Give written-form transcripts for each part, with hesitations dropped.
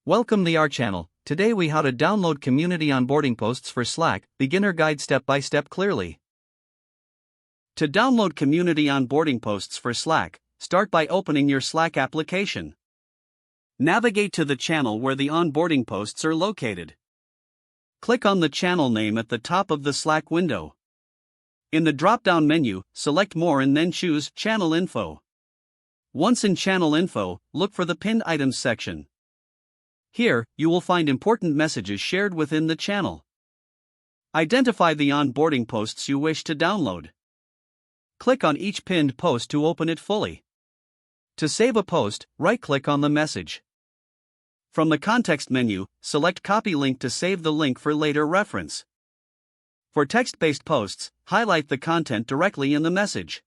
Welcome to our channel. Today we how to download community onboarding posts for Slack, beginner guide step by step clearly. To download community onboarding posts for Slack, start by opening your Slack application. Navigate to the channel where the onboarding posts are located. Click on the channel name at the top of the Slack window. In the drop-down menu, select More and then choose Channel Info. Once in Channel Info, look for the Pinned Items section. Here, you will find important messages shared within the channel. Identify the onboarding posts you wish to download. Click on each pinned post to open it fully. To save a post, right-click on the message. From the context menu, select Copy Link to save the link for later reference. For text-based posts, highlight the content directly in the message.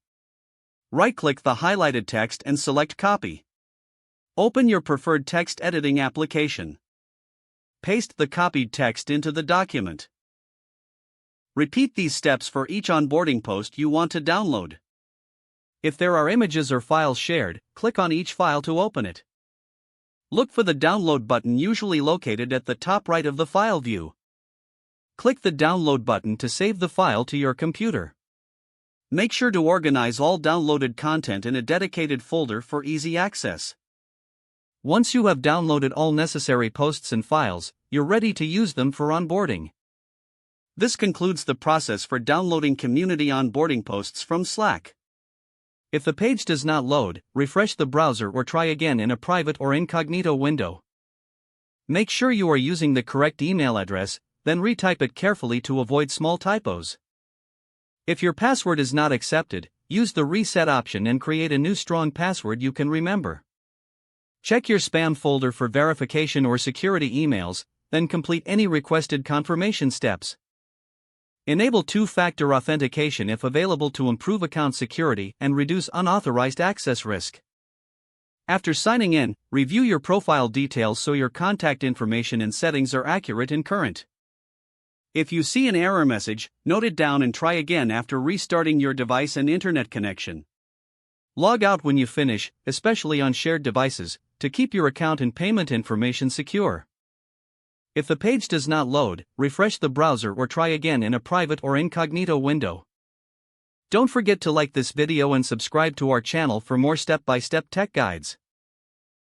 Right-click the highlighted text and select Copy. Open your preferred text editing application. Paste the copied text into the document. Repeat these steps for each onboarding post you want to download. If there are images or files shared, click on each file to open it. Look for the download button usually located at the top right of the file view. Click the download button to save the file to your computer. Make sure to organize all downloaded content in a dedicated folder for easy access. Once you have downloaded all necessary posts and files, you're ready to use them for onboarding. This concludes the process for downloading community onboarding posts from Slack. If the page does not load, refresh the browser or try again in a private or incognito window. Make sure you are using the correct email address, then retype it carefully to avoid small typos. If your password is not accepted, use the reset option and create a new strong password you can remember. Check your spam folder for verification or security emails, then complete any requested confirmation steps. Enable two-factor authentication if available to improve account security and reduce unauthorized access risk. After signing in, review your profile details so your contact information and settings are accurate and current. If you see an error message, note it down and try again after restarting your device and internet connection. Log out when you finish, especially on shared devices, to keep your account and payment information secure. If the page does not load, refresh the browser or try again in a private or incognito window. Don't forget to like this video and subscribe to our channel for more step-by-step tech guides.